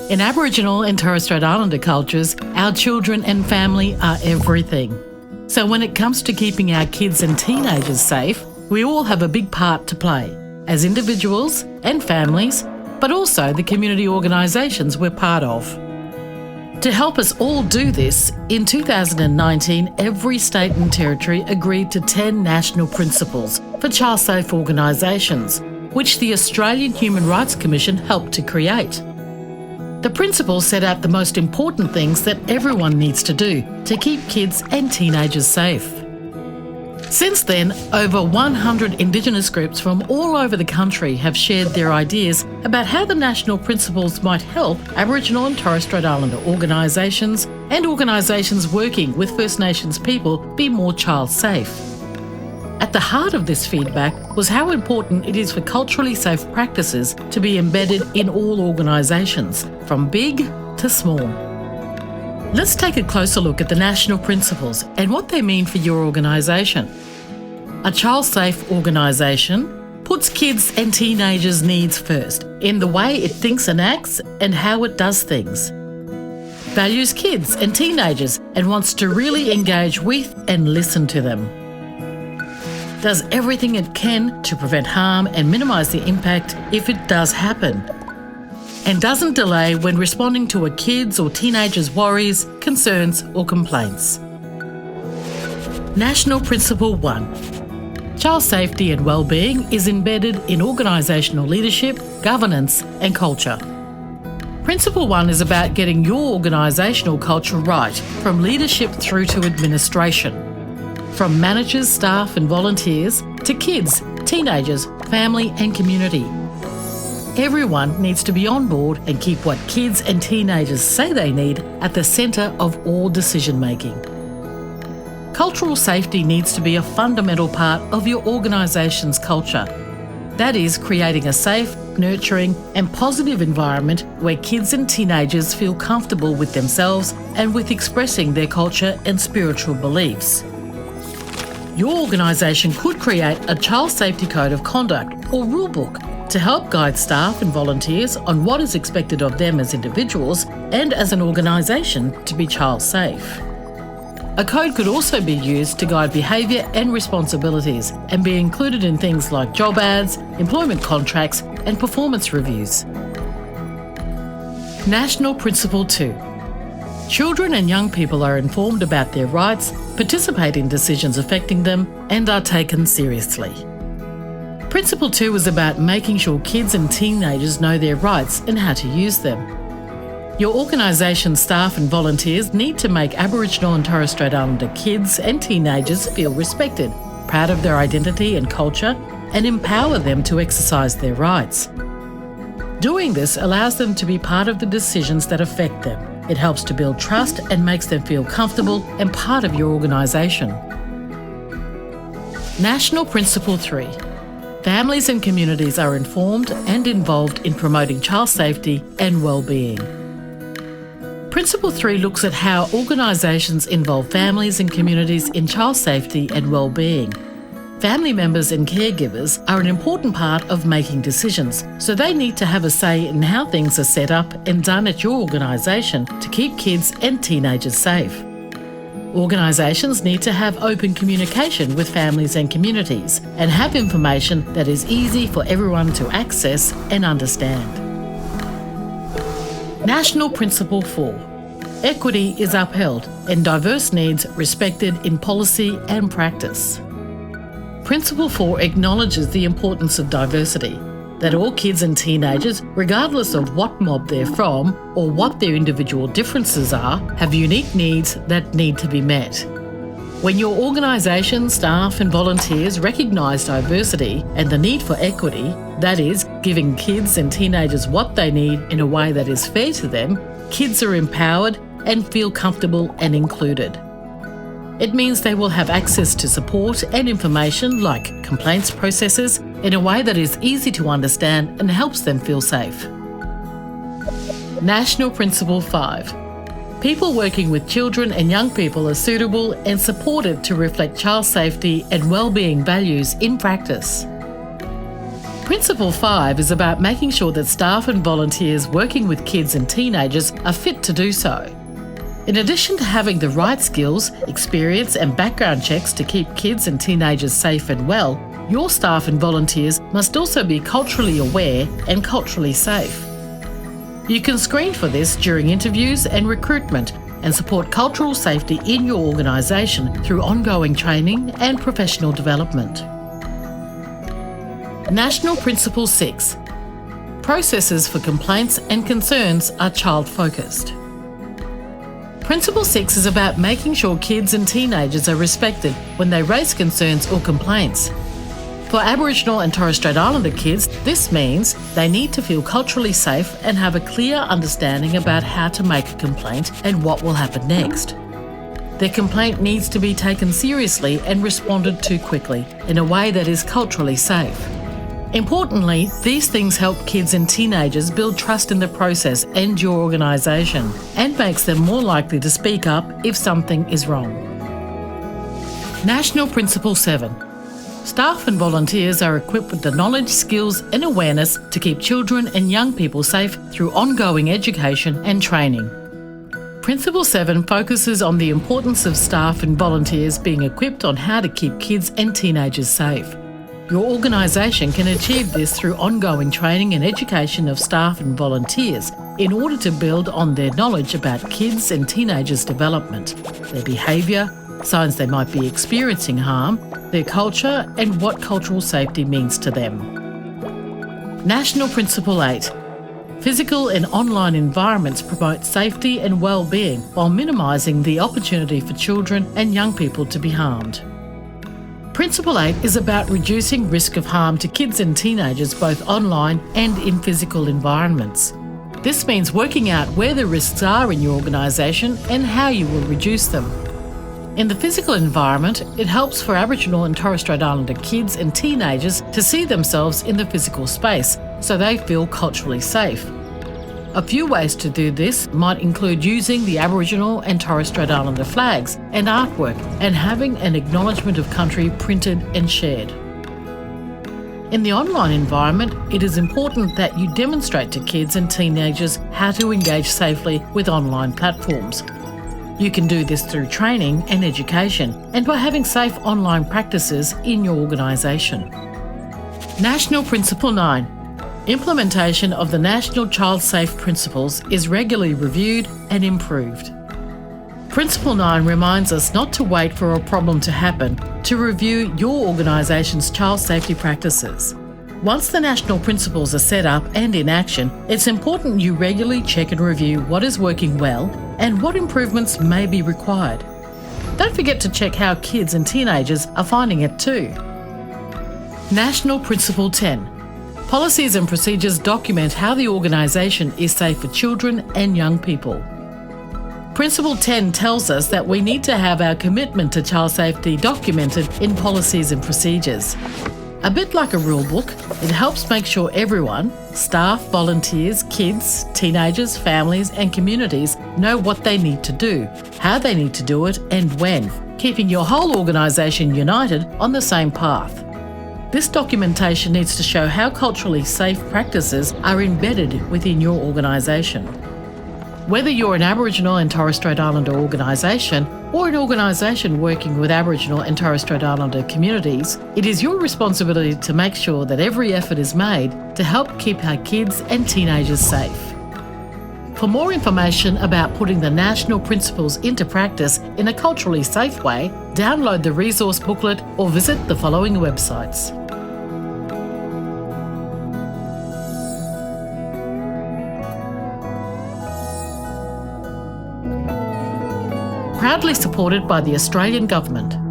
In Aboriginal and Torres Strait Islander cultures, our children and family are everything. So when it comes to keeping our kids and teenagers safe, we all have a big part to play, as individuals and families, but also the community organisations we're part of. To help us all do this, in 2019, every state and territory agreed to 10 national principles for child-safe organisations, which the Australian Human Rights Commission helped to create. The principles set out the most important things that everyone needs to do to keep kids and teenagers safe. Since then, over 100 Indigenous groups from all over the country have shared their ideas about how the national principles might help Aboriginal and Torres Strait Islander organisations and organisations working with First Nations people be more child safe. At the heart of this feedback was how important it is for culturally safe practices to be embedded in all organisations, from big to small. Let's take a closer look at the national principles and what they mean for your organisation. A child-safe organisation puts kids and teenagers' needs first in the way it thinks and acts and how it does things. Values kids and teenagers and wants to really engage with and listen to them. Does everything it can to prevent harm and minimise the impact if it does happen. And doesn't delay when responding to a kid's or teenager's worries, concerns or complaints. National Principle 1. Child safety and wellbeing is embedded in organisational leadership, governance and culture. Principle 1 is about getting your organisational culture right, from leadership through to administration. From managers, staff and volunteers to kids, teenagers, family and community. Everyone needs to be on board and keep what kids and teenagers say they need at the centre of all decision making. Cultural safety needs to be a fundamental part of your organisation's culture. That is, creating a safe, nurturing and positive environment where kids and teenagers feel comfortable with themselves and with expressing their culture and spiritual beliefs. Your organisation could create a child safety code of conduct or rulebook to help guide staff and volunteers on what is expected of them as individuals and as an organisation to be child safe. A code could also be used to guide behaviour and responsibilities and be included in things like job ads, employment contracts and performance reviews. National Principle 2. Children and young people are informed about their rights, participate in decisions affecting them, and are taken seriously. Principle 2 is about making sure kids and teenagers know their rights and how to use them. Your organisation staff and volunteers need to make Aboriginal and Torres Strait Islander kids and teenagers feel respected, proud of their identity and culture, and empower them to exercise their rights. Doing this allows them to be part of the decisions that affect them. It helps to build trust and makes them feel comfortable and part of your organisation. National Principle 3. Families and communities are informed and involved in promoting child safety and wellbeing. Principle 3 looks at how organisations involve families and communities in child safety and wellbeing. Family members and caregivers are an important part of making decisions, so they need to have a say in how things are set up and done at your organisation to keep kids and teenagers safe. Organisations need to have open communication with families and communities and have information that is easy for everyone to access and understand. National Principle 4. Equity is upheld and diverse needs respected in policy and practice. Principle 4 acknowledges the importance of diversity, that all kids and teenagers, regardless of what mob they're from or what their individual differences are, have unique needs that need to be met. When your organisation, staff and volunteers recognise diversity and the need for equity, that is, giving kids and teenagers what they need in a way that is fair to them, kids are empowered and feel comfortable and included. It means they will have access to support and information like complaints processes in a way that is easy to understand and helps them feel safe. National Principle 5. People working with children and young people are suitable and supported to reflect child safety and wellbeing values in practice. Principle 5 is about making sure that staff and volunteers working with kids and teenagers are fit to do so. In addition to having the right skills, experience and background checks to keep kids and teenagers safe and well, your staff and volunteers must also be culturally aware and culturally safe. You can screen for this during interviews and recruitment and support cultural safety in your organisation through ongoing training and professional development. National Principle 6. Processes for complaints and concerns are child-focused. Principle 6 is about making sure kids and teenagers are respected when they raise concerns or complaints. For Aboriginal and Torres Strait Islander kids, this means they need to feel culturally safe and have a clear understanding about how to make a complaint and what will happen next. Their complaint needs to be taken seriously and responded to quickly in a way that is culturally safe. Importantly, these things help kids and teenagers build trust in the process and your organisation, and makes them more likely to speak up if something is wrong. National Principle 7. Staff and volunteers are equipped with the knowledge, skills and awareness to keep children and young people safe through ongoing education and training. Principle 7 focuses on the importance of staff and volunteers being equipped on how to keep kids and teenagers safe. Your organisation can achieve this through ongoing training and education of staff and volunteers in order to build on their knowledge about kids and teenagers' development, their behaviour, signs they might be experiencing harm, their culture and what cultural safety means to them. National Principle 8. Physical and online environments promote safety and well-being while minimising the opportunity for children and young people to be harmed. Principle 8 is about reducing risk of harm to kids and teenagers both online and in physical environments. This means working out where the risks are in your organisation and how you will reduce them. In the physical environment, it helps for Aboriginal and Torres Strait Islander kids and teenagers to see themselves in the physical space so they feel culturally safe. A few ways to do this might include using the Aboriginal and Torres Strait Islander flags and artwork and having an acknowledgement of country printed and shared. In the online environment, it is important that you demonstrate to kids and teenagers how to engage safely with online platforms. You can do this through training and education and by having safe online practices in your organisation. National Principle 9. Implementation of the National Child Safe Principles is regularly reviewed and improved. Principle 9 reminds us not to wait for a problem to happen to review your organisation's child safety practices. Once the national principles are set up and in action, it's important you regularly check and review what is working well and what improvements may be required. Don't forget to check how kids and teenagers are finding it too. National Principle 10. Policies and procedures document how the organisation is safe for children and young people. Principle 10 tells us that we need to have our commitment to child safety documented in policies and procedures. A bit like a rule book, it helps make sure everyone, staff, volunteers, kids, teenagers, families and communities know what they need to do, how they need to do it and when, keeping your whole organisation united on the same path. This documentation needs to show how culturally safe practices are embedded within your organisation. Whether you're an Aboriginal and Torres Strait Islander organisation or an organisation working with Aboriginal and Torres Strait Islander communities, it is your responsibility to make sure that every effort is made to help keep our kids and teenagers safe. For more information about putting the national principles into practice in a culturally safe way, download the resource booklet or visit the following websites. Proudly supported by the Australian Government.